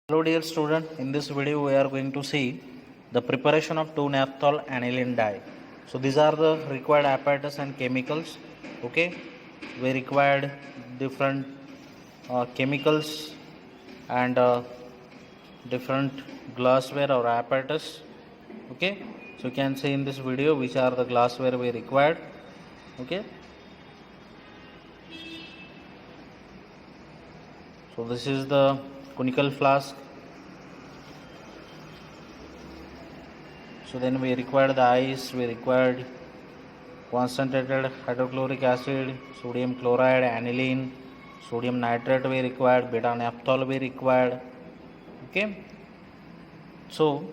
Hello dear student, in this video we are going to see the preparation of 2-naphthol aniline dye. So these are the required apparatus and chemicals. Okay, we required different chemicals and different glassware or apparatus. Okay, so you can see in this video which are the glassware we required. Okay, so this is the conical flask. So then we required the ice, we required concentrated hydrochloric acid, sodium chloride, aniline, sodium nitrate we required, beta naphthol we required. Okay, so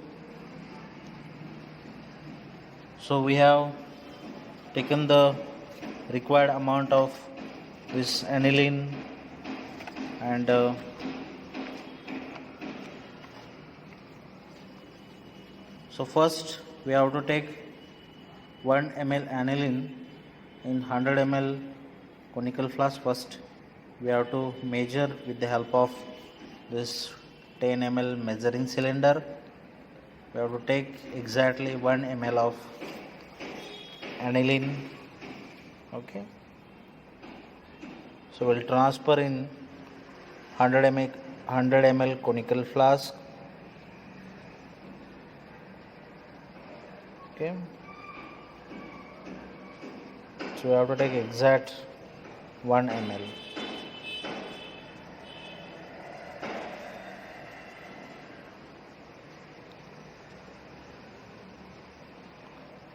we have taken the required amount of this aniline and so first we have to take 1 ml aniline in 100 ml conical flask. First we have to measure with the help of this 10 ml measuring cylinder. We have to take exactly 1 ml of aniline. Okay, so we'll transfer in 100 ml conical flask. Okay, so we have to take exact 1 ml.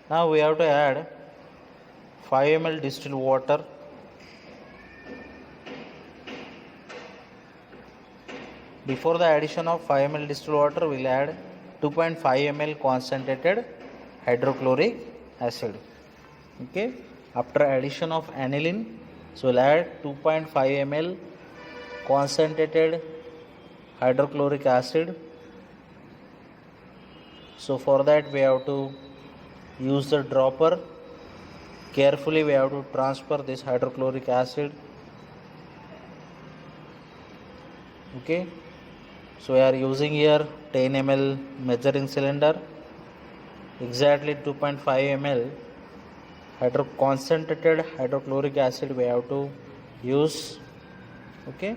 Now we have to add 5 ml distilled water. Before the addition of 5 ml distilled water, we will add 2.5 ml concentrated hydrochloric acid. Okay, after addition of aniline, so we'll add 2.5 ml concentrated hydrochloric acid. So for that we have to use the dropper. Carefully we have to transfer this hydrochloric acid. Okay, so we are using here 10 ml measuring cylinder. Exactly 2.5 ml concentrated hydrochloric acid we have to use. Okay,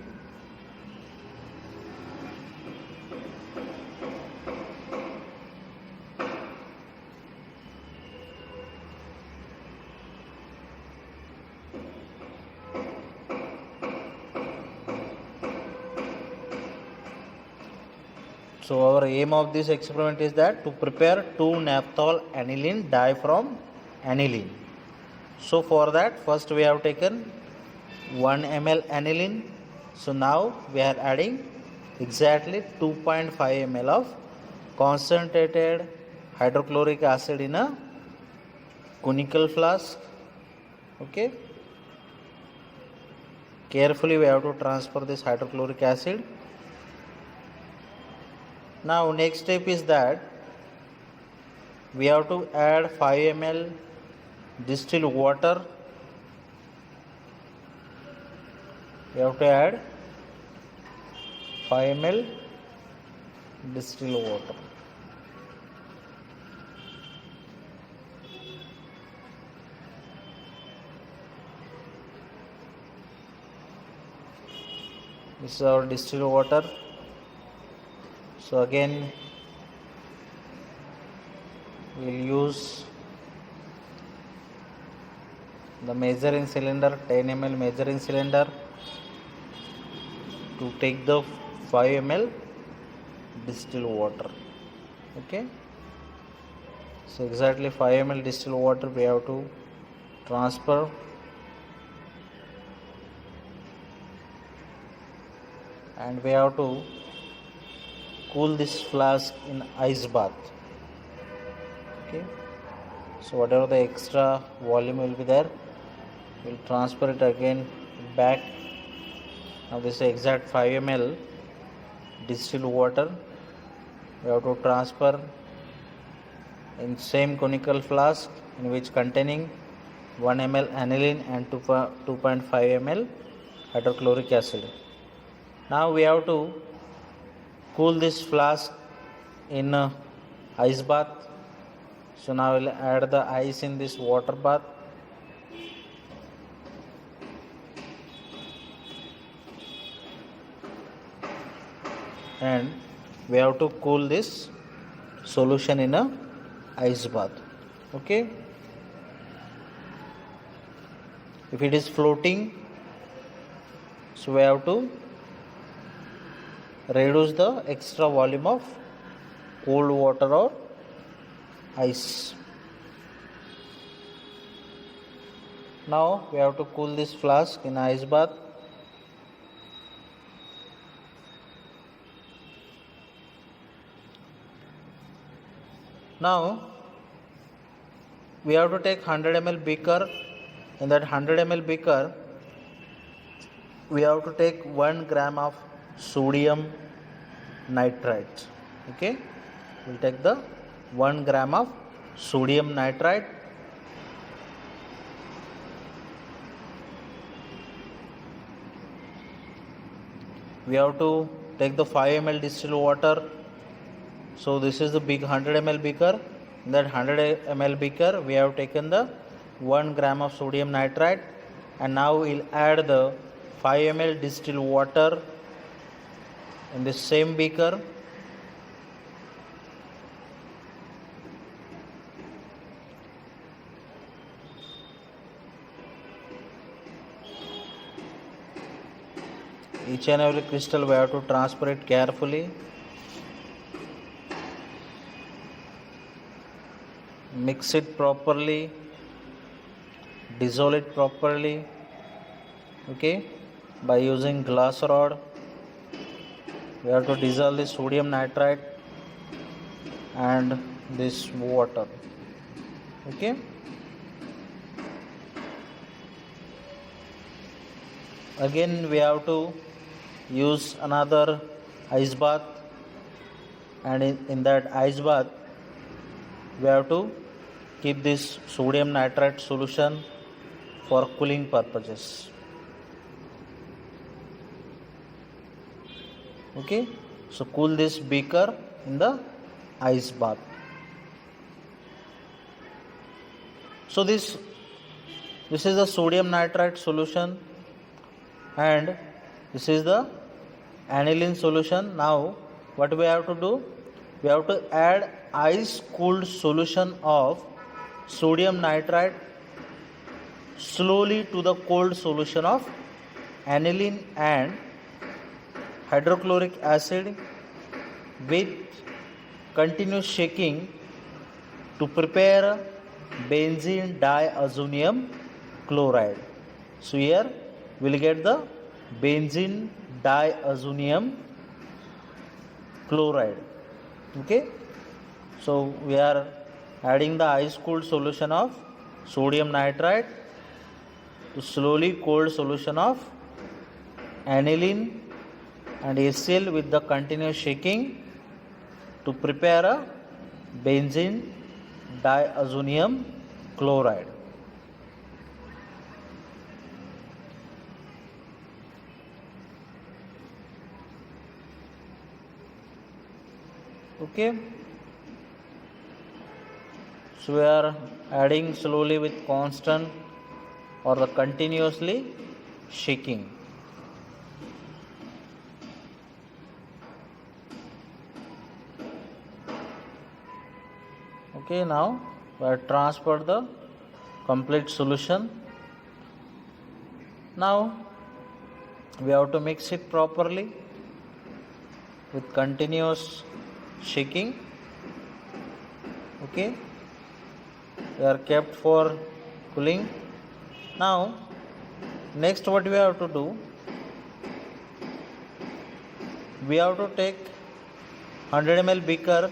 so our aim of this experiment is that to prepare 2-naphthol aniline dye from aniline. So for that first we have taken 1 ml aniline. So now we are adding exactly 2.5 ml of concentrated hydrochloric acid in a conical flask. Okay, carefully we have to transfer this hydrochloric acid. Now next step is that we have to add 5 ml distilled water. We have to add 5 ml distilled water. This is our distilled water. So again we will use the measuring cylinder, 10 ml measuring cylinder, to take the 5 ml distilled water. Okay, so exactly 5 ml distilled water we have to transfer. And we have to cool this flask in ice bath. Okay, so whatever the extra volume will be there, we'll transfer it again back. Now this is exact 5 ml distilled water we have to transfer in same conical flask, in which containing 1 ml aniline and 2.5 ml hydrochloric acid. Now we have to cool this flask in ice bath. So now we'll add the ice in this water bath. And we have to cool this solution in a ice bath. Okay, if it is floating, so we have to reduce the extra volume of cold water or ice. Now we have to cool this flask in ice bath. Now we have to take 100 ml beaker. In that 100 ml beaker, we have to take 1 gram of sodium nitrite. Okay, we'll take the 1 gram of sodium nitrite. We have to take the 5 ml distilled water. So this is the big 100 ml beaker. In that 100 ml beaker, we have taken the 1 gram of sodium nitrite, and now we'll add the 5 ml distilled water in this same beaker. Each and every crystal we have to transfer it carefully. Mix it properly, dissolve it properly, okay, by using glass rod. We have to dissolve the sodium nitrite and this water, okay. Again we have to use another ice bath, and in that ice bath we have to keep this sodium nitrite solution for cooling purposes. Okay, so cool this beaker in the ice bath. So this is the sodium nitrite solution, and this is the aniline solution. Now what we have to do? We have to add ice cooled solution of sodium nitrite slowly to the cold solution of aniline and hydrochloric acid with continuous shaking to prepare benzene diazonium chloride. So here we will get the benzene diazonium chloride. Okay, so we are adding the ice cooled solution of sodium nitrite to slowly cold solution of aniline and HCl with the continuous shaking to prepare a benzene diazonium chloride. Okay, so we are adding slowly with constant or the continuously shaking. Okay, now we have transferred the complete solution. Now we have to mix it properly with continuous shaking. Okay, they are kept for cooling. Now next what we have to do, we have to take 100 ml beaker.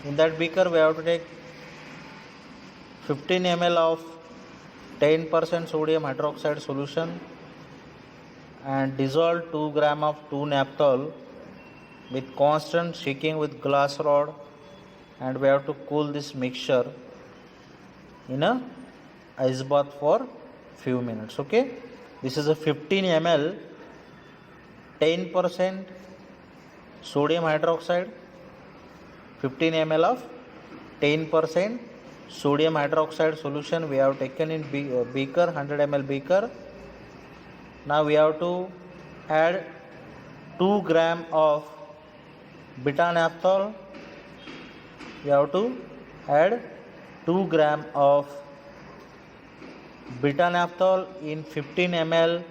In that beaker we have to take 15 ml of 10% sodium hydroxide solution and dissolve 2 gram of 2-naphthol with constant shaking with glass rod, and we have to cool this mixture in a ice bath for few minutes. Okay, this is a 15 ml 10% sodium hydroxide 15 ml of 10% sodium hydroxide solution we have taken in beaker, 100 ml beaker. Now we have to add 2 gram of beta naphthol. We have to add 2 gram of beta naphthol in 15 ml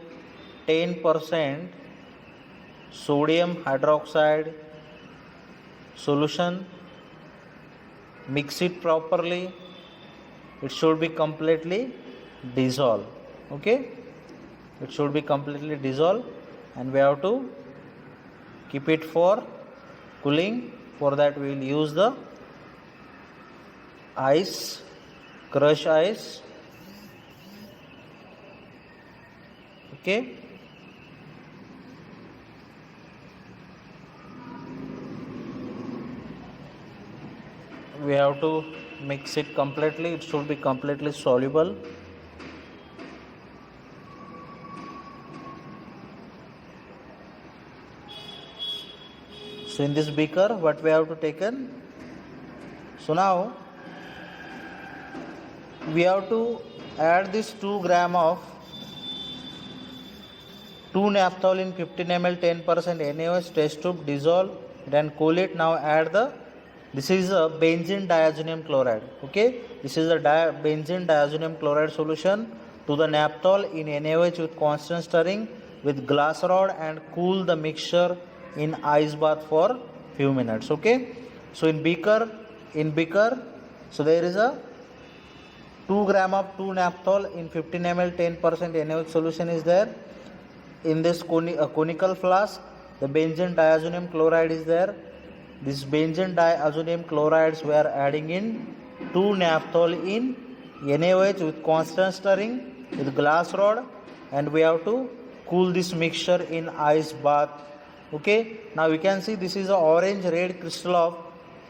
10% sodium hydroxide solution. Mix it properly. It should be completely dissolved. Okay, it should be completely dissolved, and we have to keep it for cooling. For that we will use the ice, crushed ice. Okay, we have to mix it completely. It should be completely soluble. So in this beaker what we have to taken, so now we have to add this 2 gram of 2 naphthol in 15 ml 10% NaOH, test tube, dissolve, then cool it. Now add this is a benzene diazonium chloride. Okay, this is a benzene diazonium chloride solution to the naphthol in NaOH with constant stirring with glass rod, and cool the mixture in ice bath for few minutes. Okay, so in beaker, so there is a 2 gram of 2 naphthol in 15 ml 10% NaOH solution is there. In this conical flask, the benzene diazonium chloride is there. This benzene diazonium chlorides we are adding in 2 naphthol in NaOH with constant stirring with glass rod, and we have to cool this mixture in ice bath. Okay, now we can see this is a orange red crystal of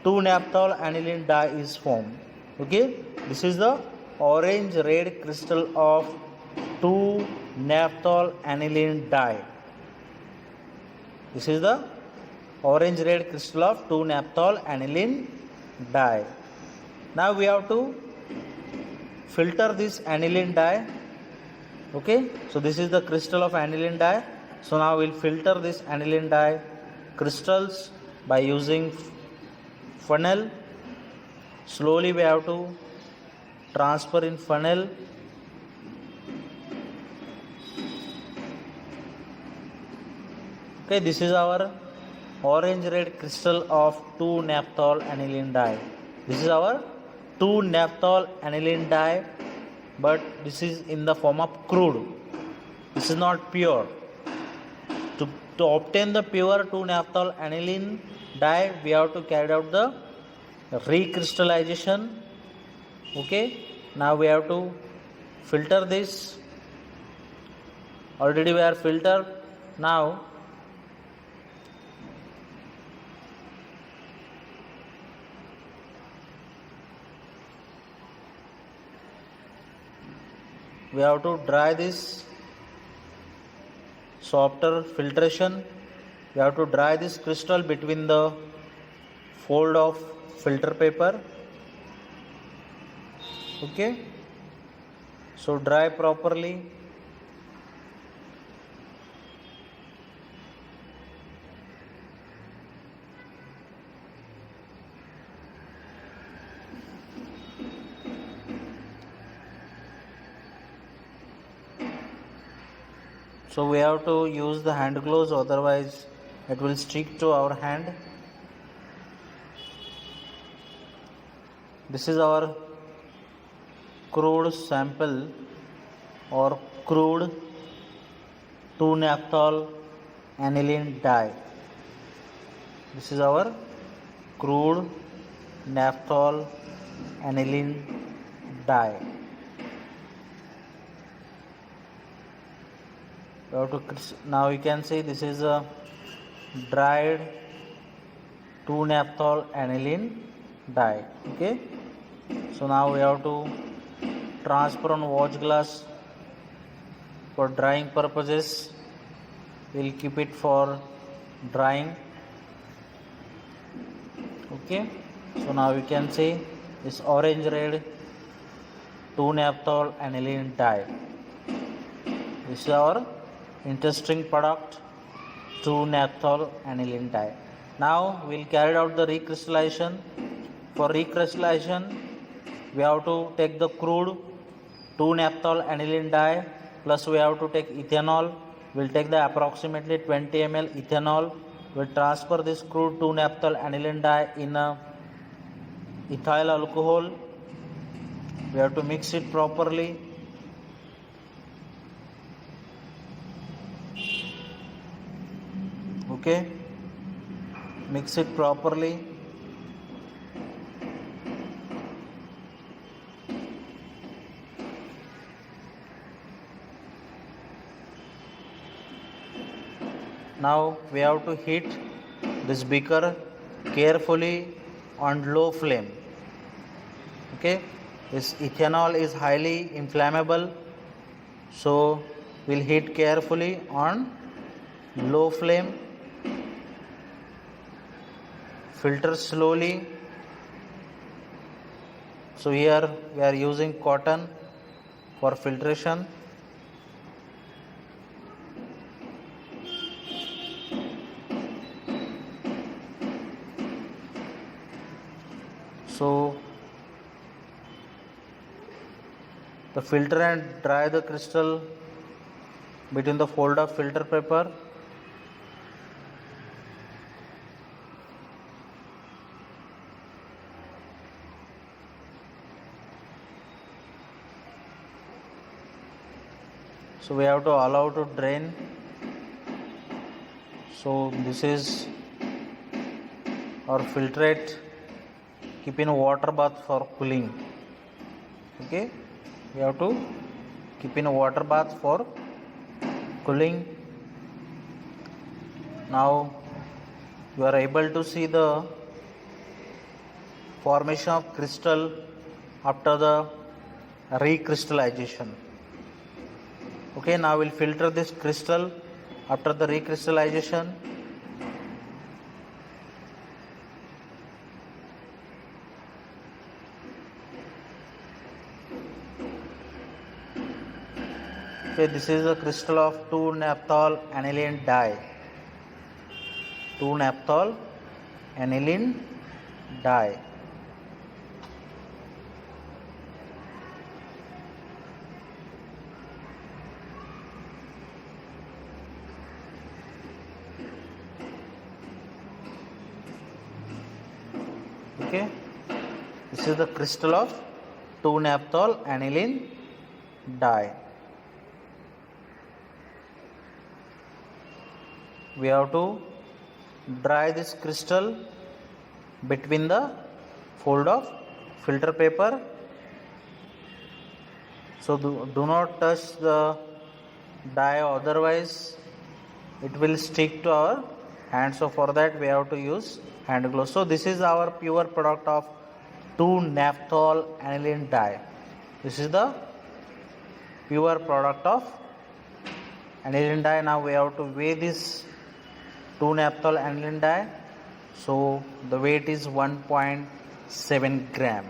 2 naphthol aniline dye is formed. Okay, this is the orange red crystal of 2 naphthol aniline dye. This is the orange red crystal of 2 naphthol aniline dye. Now we have to filter this aniline dye. Okay, so this is the crystal of aniline dye. So now we'll filter this aniline dye crystals by using funnel. Slowly we have to transfer in funnel. Okay, this is our orange red crystal of 2 naphthol aniline dye. This is our 2 naphthol aniline dye, but this is in the form of crude. This is not pure. To obtain the pure 2 naphthol aniline dye, we have to carry out the recrystallization. Okay, now we have to filter this. Already we are filtered. Now we have to dry this softer filtration. We have to dry this crystal between the fold of filter paper. Okay, so dry properly. So we have to use the hand gloves, otherwise it will stick to our hand. This is our crude sample or crude 2 naphthol aniline dye. This is our crude naphthol aniline dye. Now you can see this is a dried 2 naphthol aniline dye. Okay, so now we have to transfer on watch glass for drying purposes. We'll keep it for drying. Okay, so now you can see this orange red 2-naphthol aniline dye. This is our interesting product, 2-naphthol aniline dye. Now we'll carry out the recrystallization. For recrystallization, we have to take the crude 2-naphthol aniline dye plus we have to take ethanol. We'll take the approximately 20 ml ethanol. We'll transfer this crude 2-naphthol aniline dye in ethyl alcohol. We have to mix it properly. Okay, mix it properly. Now we have to heat this beaker carefully on low flame. Okay, this ethanol is highly inflammable, so we'll heat carefully on low flame. Filter slowly. So here we are using cotton for filtration. So the filter and dry the crystal between the fold of filter paper. So we have to allow to drain. So this is our filtrate. Keep in water bath for cooling. Okay, we have to keep in a water bath for cooling. Now you are able to see the formation of crystal after the recrystallization. Okay, now we'll filter this crystal after the recrystallization. Okay, this is a crystal of 2-naphthol aniline dye. 2-naphthol aniline dye. Okay, this is the crystal of 2-naphthol aniline dye. We have to dry this crystal between the fold of filter paper. So do not touch the dye, otherwise it will stick to our hand. So for that we have to use hand gloves. So this is our pure product of 2-naphthol aniline dye. This is the pure product of aniline dye. Now we have to weigh this 2-naphthol aniline dye. So the weight is 1.7 gram.